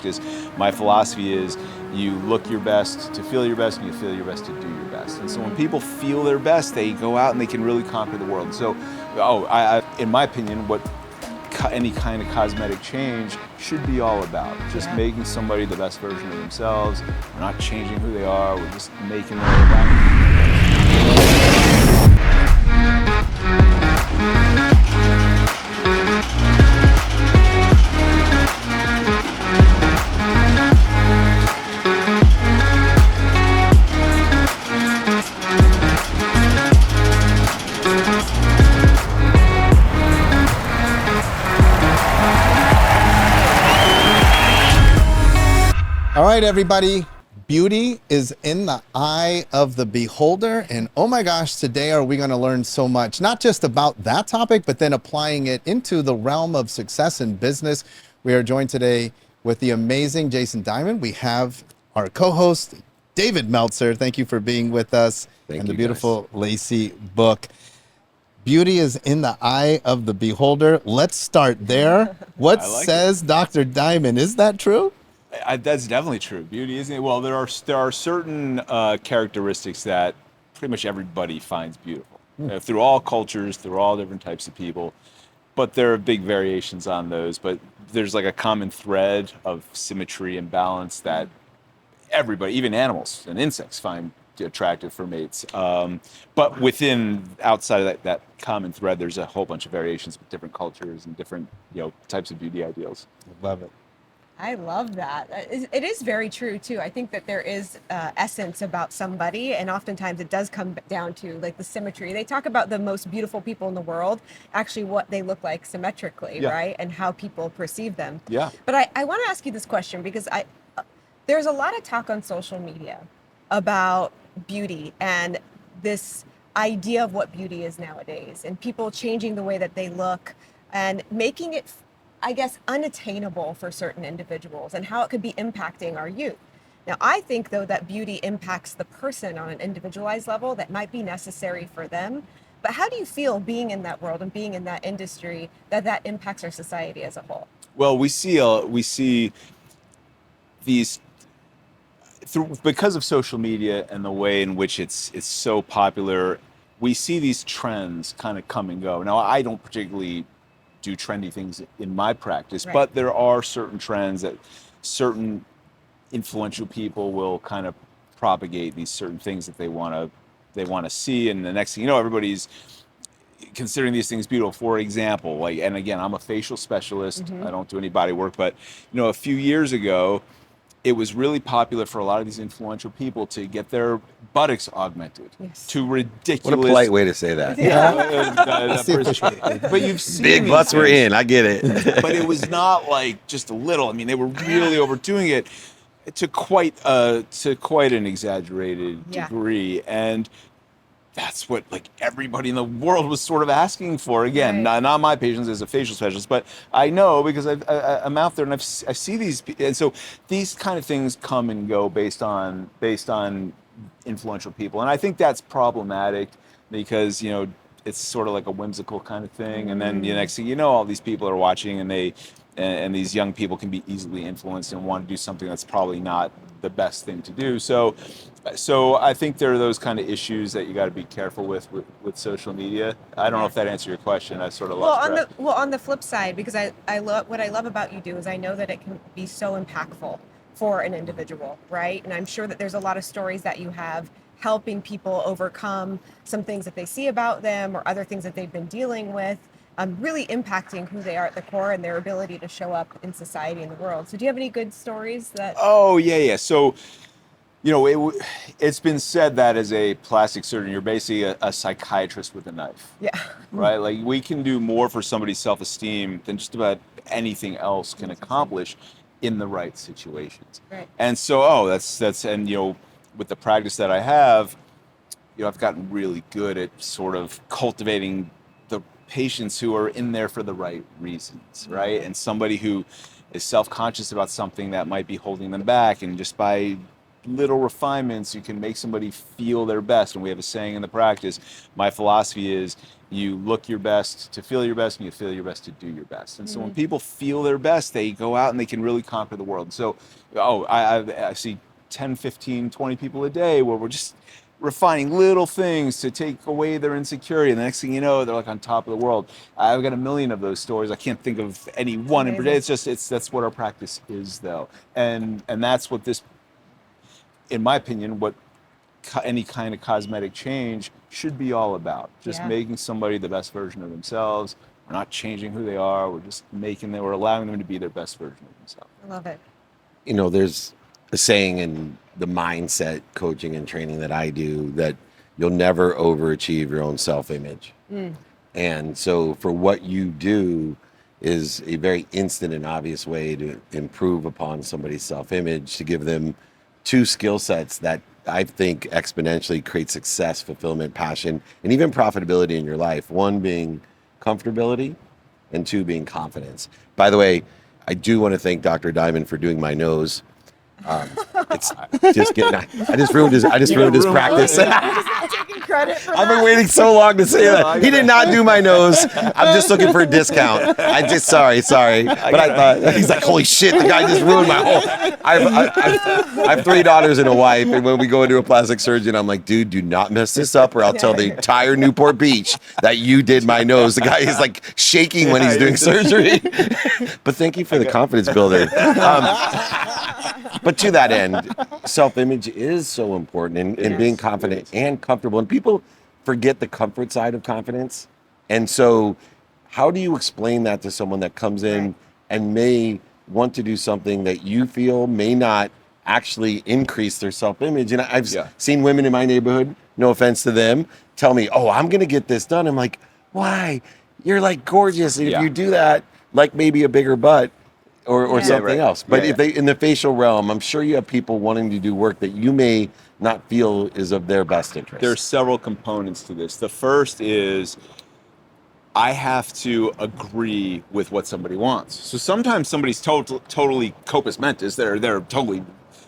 Is my philosophy is you look your best to feel your best, and you feel your best to do your best. And so when people feel their best, they go out and they can really conquer the world. And so, in my opinion, what any kind of cosmetic change should be all about. Just making somebody the best version of themselves. We're not changing who they are, we're just making them that. All right, everybody. Beauty is in the eye of the beholder. And oh my gosh, today are we going to learn so much, not just about that topic, but then applying it into the realm of success in business. We are joined today with the amazing Jason Diamond. We have our co-host, David Meltzer. Thank you for being with us. Thank and you, the beautiful Lacey Book. Beauty is in the eye of the beholder. Let's start there. What says Dr. Diamond? Is that true? That's definitely true. Beauty isn't it? Well, there are certain characteristics that pretty much everybody finds beautiful through all cultures, through all different types of people. But there are big variations on those. But there's like a common thread of symmetry and balance that everybody, even animals and insects, find attractive for mates. But outside of that common thread, there's a whole bunch of variations with different cultures and different types of beauty ideals. Love it. I love that. It is very true too. I think that there is essence about somebody, and oftentimes it does come down to like the symmetry. They talk about the most beautiful people in the world, actually what they look like symmetrically, right? And how people perceive them. Yeah. But I want to ask you this question because there's a lot of talk on social media about beauty and this idea of what beauty is nowadays, and people changing the way that they look and making it, I guess, unattainable for certain individuals, and how it could be impacting our youth. Now, I think, though, that beauty impacts the person on an individualized level that might be necessary for them. But how do you feel being in that world and being in that industry that impacts our society as a whole? Well, we see these because of social media and the way in which it's so popular. We see these trends kind of come and go. Now, I don't particularly do trendy things in my practice, but there are certain trends that certain influential people will kind of propagate these certain things that they want to see, and the next thing you know, everybody's considering these things beautiful. For example, and again, I'm a facial specialist. I don't do any body work, but a few years ago, it was really popular for a lot of these influential people to get their buttocks augmented to ridiculous. What a polite way to say that. But you've seen big butts were in. I get it. But it was not like just a little. I mean, they were really overdoing it to quite an exaggerated degree, and that's what everybody in the world was sort of asking for. Again, not my patients as a facial specialist, but I know because I'm out there and I see these, and so these kind of things come and go based on influential people, and I think that's problematic because it's sort of like a whimsical kind of thing, and then the next thing you know, all these people are watching, and these young people can be easily influenced and want to do something that's probably not the best thing to do. So I think there are those kind of issues that you got to be careful with social media. I don't know if that answered your question. I sort of lost track. On the flip side, because I love what I love about you do is I know that it can be so impactful for an individual, right? And I'm sure that there's a lot of stories that you have helping people overcome some things that they see about them or other things that they've been dealing with, really impacting who they are at the core and their ability to show up in society and the world. So do you have any good stories that? Oh, yeah. So, it's been said that as a plastic surgeon, you're basically a psychiatrist with a knife. Yeah. Right? Like, we can do more for somebody's self-esteem than just about anything else can accomplish in the right situations. Right. And so, with the practice that I have, I've gotten really good at sort of cultivating the patients who are in there for the right reasons, right? And somebody who is self-conscious about something that might be holding them back, and just by little refinements, you can make somebody feel their best. And we have a saying in the practice. My philosophy is you look your best to feel your best, and you feel your best to do your best. And so when people feel their best, they go out and they can really conquer the world. So, I see 10, 15, 20 people a day where we're just refining little things to take away their insecurity. And the next thing you know, they're like on top of the world. I've got a million of those stories. I can't think of any one in particular. That's what our practice is, though. And that's what this, in my opinion, what any kind of cosmetic change should be all about. Just making somebody the best version of themselves. We're not changing who they are. We're just we're allowing them to be their best version of themselves. I love it. You know, there's a saying in the mindset coaching and training that I do that you'll never overachieve your own self-image. And so for what you do is a very instant and obvious way to improve upon somebody's self-image, to give them two skill sets that I think exponentially create success, fulfillment, passion, and even profitability in your life. One being comfortability, and two being confidence. By the way, I do want to thank Dr. Diamond for doing my nose. It's just kidding. I just ruined his practice. Taking credit for I've been waiting so long to say that. He did not do my nose. I'm just looking for a discount. Sorry. But I thought, he's like, holy shit, the guy just ruined my whole. I have 3 daughters and a wife, and when we go into a plastic surgeon, I'm like, dude, do not mess this up, or I'll tell the entire Newport Beach that you did my nose. The guy is like shaking when he's doing surgery. But thank you for the confidence builder. But to that end, self-image is so important, and being confident and comfortable. And people forget the comfort side of confidence. And so how do you explain that to someone that comes in and may want to do something that you feel may not actually increase their self-image? And I've seen women in my neighborhood, no offense to them, tell me, oh, I'm going to get this done. I'm like, why? You're like gorgeous. And if you do that, like maybe a bigger butt, or something else. But if they, in the facial realm, I'm sure you have people wanting to do work that you may not feel is of their best interest. There's several components to this. The first is I have to agree with what somebody wants. So sometimes somebody's totally corpus mentis. They're totally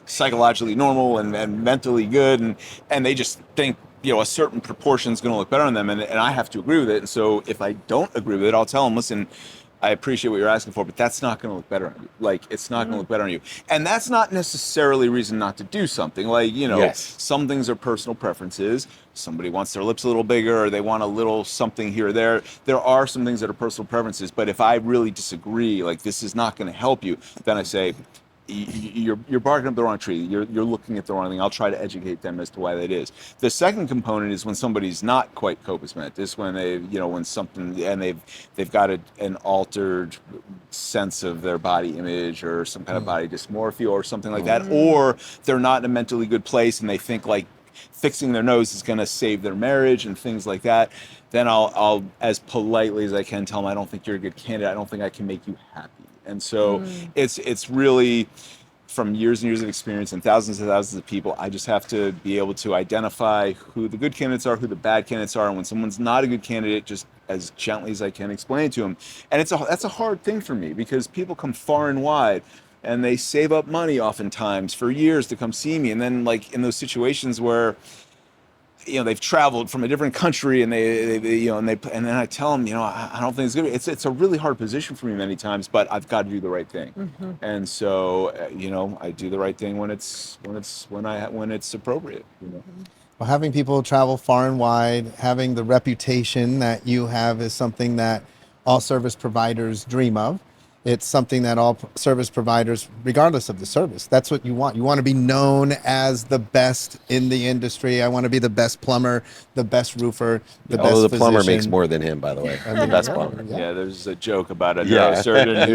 psychologically normal and mentally good, and they just think, you know, a certain proportion is going to look better on them, and I have to agree with it. And so if I don't agree with it, I'll tell them, listen, I appreciate what you're asking for, but that's not going to look better on you. Like, it's not going to look better on you. And that's not necessarily a reason not to do something. Like, you know, some things are personal preferences. Somebody wants their lips a little bigger, or they want a little something here or there. There are some things that are personal preferences, but if I really disagree, like, this is not going to help you, then I say, you're barking up the wrong tree. You're looking at the wrong thing. I'll try to educate them as to why that is. The second component is when somebody's not quite corpus mentis, when when something, and they've got an altered sense of their body image, or some kind of body dysmorphia or something like that, or they're not in a mentally good place and they think like fixing their nose is going to save their marriage and things like that. Then I'll as politely as I can tell them, I don't think you're a good candidate. I don't think I can make you happy. And so it's really, from years and years of experience and thousands of people, I just have to be able to identify who the good candidates are, who the bad candidates are. And when someone's not a good candidate, just as gently as I can explain it to them. And that's a hard thing for me, because people come far and wide and they save up money oftentimes for years to come see me. And then, like, in those situations where, they've traveled from a different country and and then I tell them, I don't think it's good. It's a really hard position for me many times, but I've got to do the right thing. And so, I do the right thing when it's appropriate. Well, having people travel far and wide, having the reputation that you have is something that all service providers dream of. It's something that all service providers, regardless of the service, that's what you want. You want to be known as the best in the industry. I want to be the best plumber, the best roofer, the best physician. Plumber makes more than him, by the way. The best plumber. Yeah, there's a joke about a neurosurgeon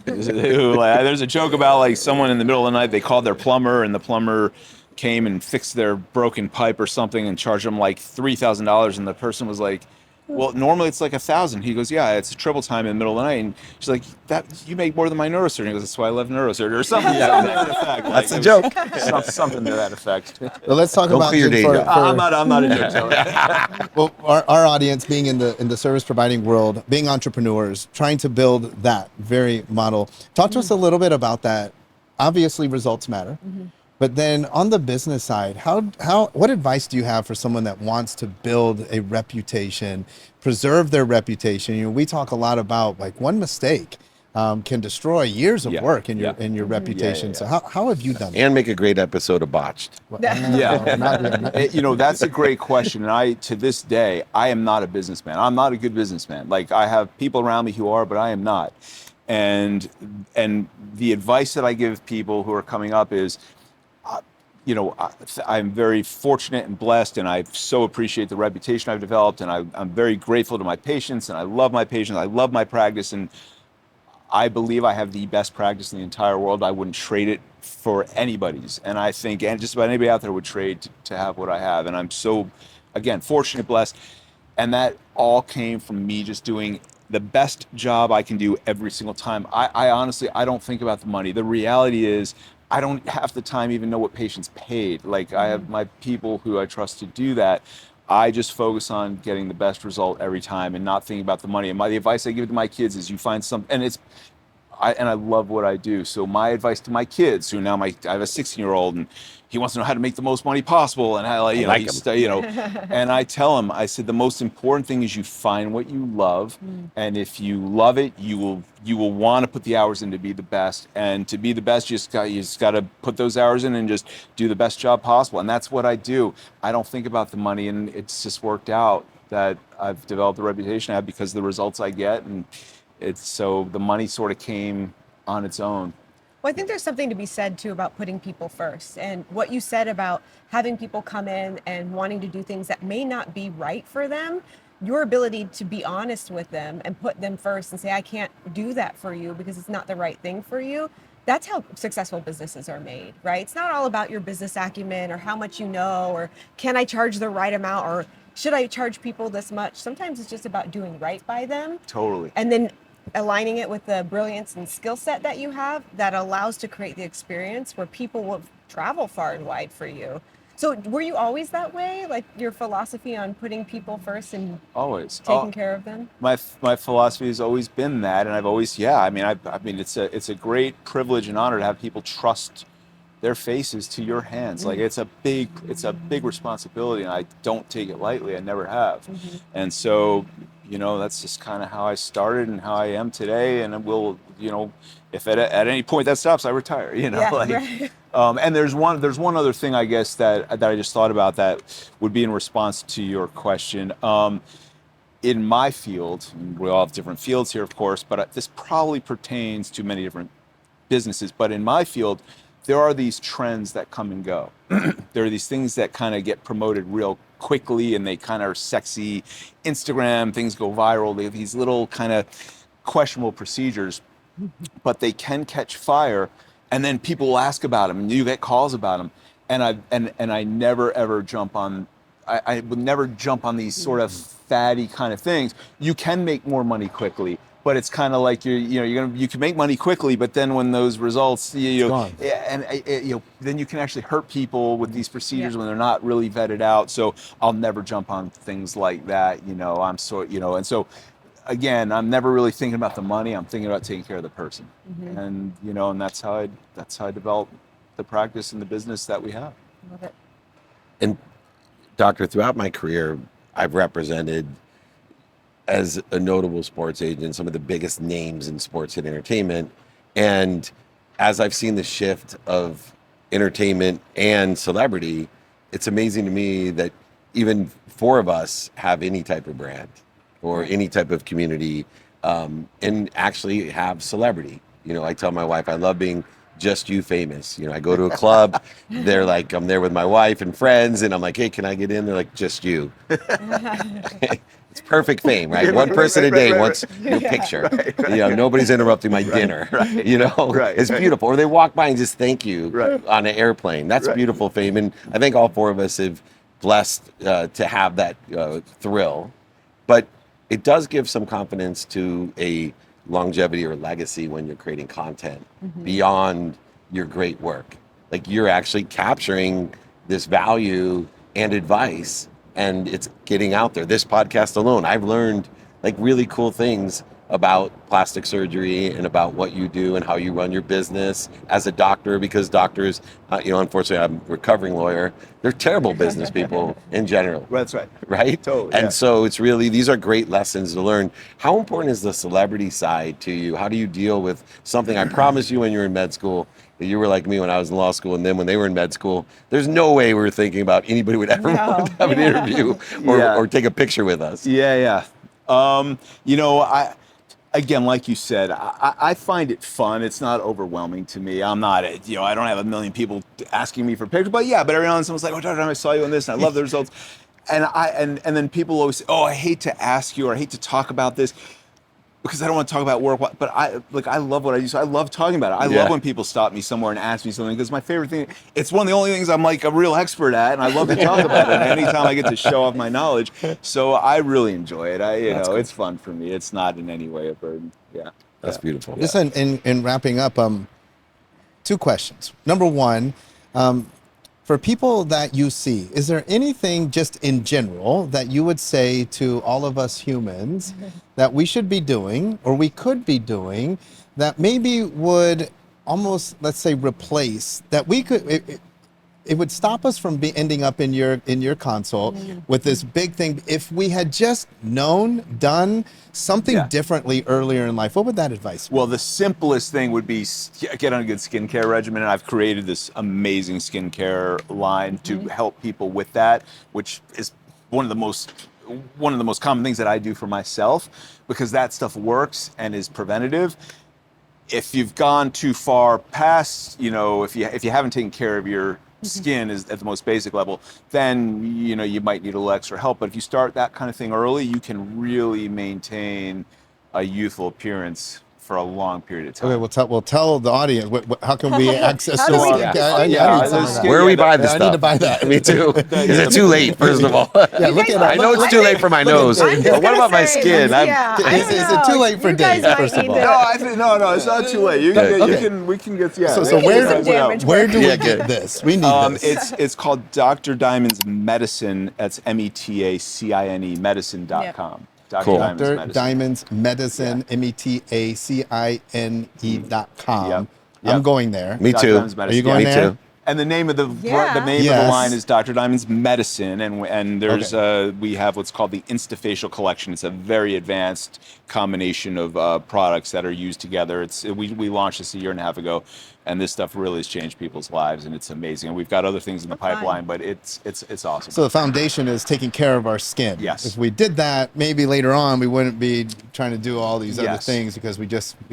who there's a joke about, like, someone in the middle of the night, they called their plumber, and the plumber came and fixed their broken pipe or something and charged them like $3,000, and the person was like, well, normally it's like $1,000. He goes, yeah, it's triple time in the middle of the night. And she's like, that you make more than my neurosurgeon. He goes, that's why I love neurosurgery, or something. To that effect. That's a joke. Something to that effect. Well, let's talk about your day job. I'm not a joke teller. Well, our audience, being in the service providing world, being entrepreneurs, trying to build that very model. Talk to us a little bit about that. Obviously, results matter. But then on the business side, what advice do you have for someone that wants to build a reputation, preserve their reputation? You know, we talk a lot about like one mistake can destroy years of Yeah, work in yeah. your reputation. Yeah. So how have you done that? And make a great episode of Botched. You know, that's a great question. And to this day, I am not a businessman. I'm not a good businessman. Like, I have people around me who are, but I am not. And the advice that I give people who are coming up is, you know, I'm very fortunate and blessed, and I so appreciate the reputation I've developed, and I'm very grateful to my patients, and I love my patients, I love my practice, and I believe I have the best practice in the entire world. I wouldn't trade it for anybody's. And I think, and just about anybody out there would trade to have what I have. And I'm so, again, fortunate, blessed. And that all came from me just doing the best job I can do every single time. I honestly, I don't think about the money. The reality is, I don't half the time even know what patients paid. Like, I have my people who I trust to do that. I just focus on getting the best result every time and not thinking about the money. And the advice I give to my kids is, you find some, and I love what I do. So my advice to my kids, who now I have a 16-year-old, and he wants to know how to make the most money possible, and how, you know, and I tell him, I said, the most important thing is you find what you love, and if you love it, you will want to put the hours in to be the best. And to be the best, you just got to put those hours in and just do the best job possible. And that's what I do. I don't think about the money, and it's just worked out that I've developed the reputation I have because of the results I get, and so the money sort of came on its own. Well, I think there's something to be said too about putting people first, and what you said about having people come in and wanting to do things that may not be right for them. Your ability to be honest with them and put them first and say, I can't do that for you because it's not the right thing for you. That's how successful businesses are made, right? It's not all about your business acumen or how much you know, or can I charge the right amount, or should I charge people this much? Sometimes it's just about doing right by them. Totally. And then aligning it with the brilliance and skill set that you have that allows to create the experience where people will travel far and wide for you. So were you always that way? Like, your philosophy on putting people first and Always taking care of them? My philosophy has always been that, and I've always, I mean, it's a great privilege and honor to have people trust their faces to your hands. Like, it's a big responsibility, and I don't take it lightly. I never have. And so, you know, that's just kind of how I started and how I am today. And it will, you know, if at any point that stops, I retire, you know, Right. And there's one other thing, I guess, that I just thought about that would be in response to your question. In my field, and we all have different fields here, of course, but this probably pertains to many different businesses. But in my field, there are these trends that come and go. There are these things that kind of get promoted real quickly, and they kind of are sexy. Instagram, things go viral. They have these little kind of questionable procedures, but they can catch fire, and then people will ask about them, and you get calls about them. And I never ever jump on. I would never jump on these sort of fatty kind of things. You can make more money quickly, but it's kind of like you can make money quickly, but then when those results, then you can actually hurt people with these procedures when they're not really vetted out. So I'll never jump on things like that. And so again, I'm never really thinking about the money. I'm thinking about taking care of the person, and that's how I develop the practice and the business that we have. Love it. And doctor, throughout my career, I've represented, as a notable sports agent, some of the biggest names in sports and entertainment. And as I've seen the shift of entertainment and celebrity, it's amazing to me that even four of us have any type of brand or any type of community, and actually have celebrity. I tell my wife, I love being just you famous. I go to a club, they're like, I'm there with my wife and friends, and I'm like, hey, can I get in? They're like, just you. It's perfect fame, right? One person a day wants your picture. Nobody's interrupting my dinner. It's beautiful. Or they walk by and just thank you on an airplane. That's beautiful fame. And I think all four of us have blessed to have that thrill. But it does give some confidence to a longevity or legacy when you're creating content beyond your great work. Like, you're actually capturing this value and advice, and it's getting out there. This podcast alone, I've learned like really cool things about plastic surgery and about what you do and how you run your business as a doctor, because doctors, unfortunately, I'm a recovering lawyer. They're terrible business people in general. That's right. Right? Totally. And yeah. so it's really, these are great lessons to learn. How important is the celebrity side to you? How do you deal with something? I promise you when you were in med school, that you were like me when I was in law school, and then when they were in med school, there's no way we were thinking about anybody would ever want to have an interview or take a picture with us. Yeah. Again, like you said, I find it fun. It's not overwhelming to me. I'm not, I don't have a million people asking me for pictures, but every now and then someone's like, "Oh, Dr. I saw you on this, and I love the results." And then people always say, "Oh, I hate to ask you, or I hate to talk about this, because I don't want to talk about work." But I love what I do. So I love talking about it. I love when people stop me somewhere and ask me something, because my favorite thing, it's one of the only things I'm like a real expert at, and I love to talk about it. And anytime I get to show off my knowledge, so I really enjoy it. Cool. It's fun for me. It's not in any way a burden. Yeah, that's beautiful. Just in wrapping up, 2 questions. Number one. For people that you see, is there anything just in general that you would say to all of us humans that we should be doing, or we could be doing, that maybe would almost, let's say, replace, that we could, it would stop us from ending up in your consult with this big thing? If we had just done something differently earlier in life, what would that advice be? Well, the simplest thing would be get on a good skincare regimen, and I've created this amazing skincare line to help people with that, which is one of the most common things that I do for myself, because that stuff works and is preventative. If you've gone too far past, if you haven't taken care of your skin is at the most basic level, then you might need a little extra help. But if you start that kind of thing early, you can really maintain a youthful appearance for a long period of time. Okay, we'll tell the audience. How can we access How this? do we get this? Where do we buy this stuff? I need to buy that. Me too. Is it too late, first of all? Yeah, look at I know it's too late for my nose. But what about my skin? Is it too late for Dave, first of all? No, it's not too late. We can get So where do we get this? We need this. It's called Dr. Diamond's Medicine. That's METACINE medicine.com. Cool. Dr. Diamond's Medicine, METACINE.com. Yep. I'm going there. Me too. Are you going there? Too. And the name of the name of the line is Dr. Diamond's Medicine, and there's we have what's called the Instafacial Collection. It's a very advanced combination of products that are used together. We launched this a year and a half ago, and this stuff really has changed people's lives, and it's amazing. And we've got other things in the pipeline, but it's awesome. So the foundation is taking care of our skin. Yes. If we did that, maybe later on we wouldn't be trying to do all these other things, because we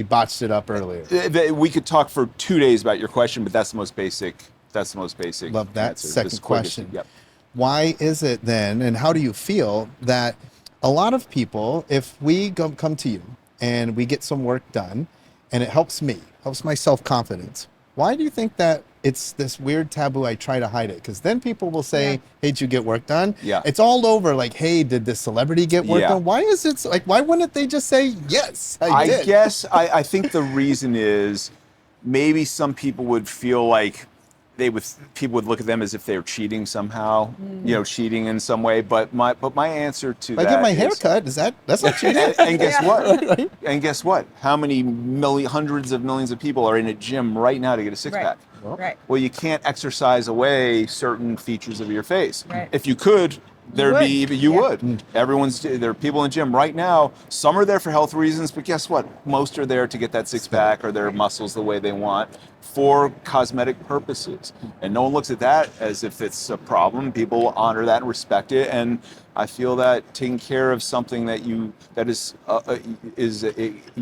botched it up earlier. We could talk for 2 days about your question, but that's the most basic. Love that. Answer. Second question. Yep. Why is it then, and how do you feel that a lot of people, if we come to you and we get some work done and it helps my self-confidence, why do you think that it's this weird taboo? I try to hide it, because then people will say, "Hey, did you get work done?" Yeah. It's all over, like, "Hey, did this celebrity get work done?" Why is it like, why wouldn't they just say, "Yes, I did"? I guess I think the reason is maybe some people would feel like people would look at them as if they were cheating somehow, cheating in some way. But my answer to that, I get my hair cut. That's not cheating? And guess what? Right. And guess what? How many hundreds of millions of people are in a gym right now to get a six-pack? Right. Well, you can't exercise away certain features of your face. Right. If you could, there are people in the gym right now. Some are there for health reasons, but guess what? Most are there to get that six-pack or their muscles the way they want for cosmetic purposes. And no one looks at that as if it's a problem. People honor that and respect it. And I feel that taking care of something that you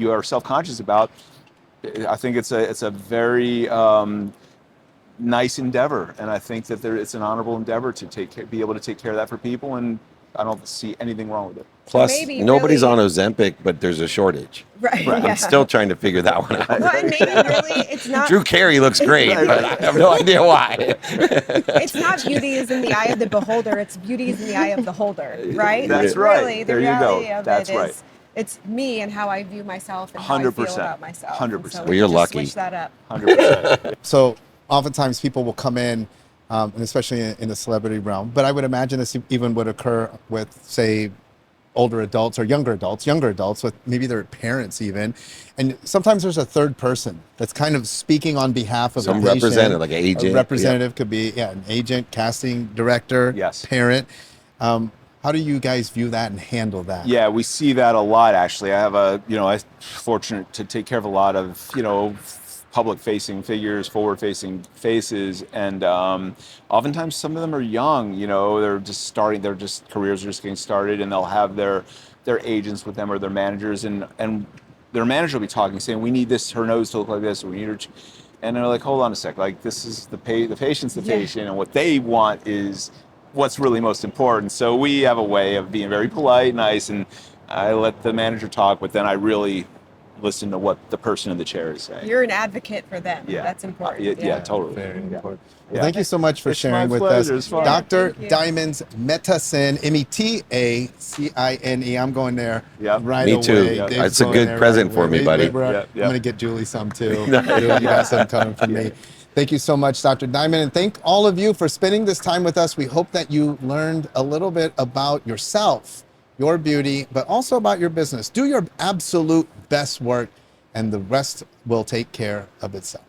are self-conscious about, I think it's a very nice endeavor, and I think that it's an honorable endeavor to be able to take care of that for people, and I don't see anything wrong with it. Plus, nobody's on Ozempic, but there's a shortage. Right. I'm still trying to figure that one out. Well, and maybe really it's not. Drew Carey looks great, but I have no idea why. It's not beauty is in the eye of the beholder. It's beauty is in the eye of the holder, right? That's right. Really, the there you reality go. of That's it right. is it's me and how I view myself and how I feel about myself. 100%. So Well, you're just lucky. Switch that up. 100%. So oftentimes people will come in, and especially in the celebrity realm, but I would imagine this even would occur with, say, older adults or younger adults with maybe their parents even. And sometimes there's a third person that's kind of speaking on behalf of Some the patient. representative, like an agent. A representative could be, an agent, casting director, Yes. parent. How do you guys view that and handle that? Yeah, we see that a lot, actually. I have I'm fortunate to take care of a lot of, public-facing figures, forward-facing faces, and oftentimes some of them are young. They're just starting. Careers are just getting started, and they'll have their agents with them or their managers, and their manager will be talking, saying, "We need her nose to look like this, or we need her," and they're like, "Hold on a sec. Like, this is the patient's the patient, and what they want is what's really most important." So we have a way of being very polite, nice, and I let the manager talk, but then I really listen to what the person in the chair is saying. You're an advocate for them. Yeah. That's important. Yeah, totally. Very important. Yeah. Well, thank you so much for It's sharing my with pleasure. us. It's fun. Dr. Thank you. Diamonds Metacine, Metacine. I'm going there Yep. right Me away. too. Dave's It's a going good there present right for away. me, buddy. Yep. Yep. I'm going to get Julie some too. Yeah. Julie, you got some coming from me. Thank you so much, Dr. Diamond. And thank all of you for spending this time with us. We hope that you learned a little bit about yourself, your beauty, but also about your business. Do your absolute best work, and the rest will take care of itself.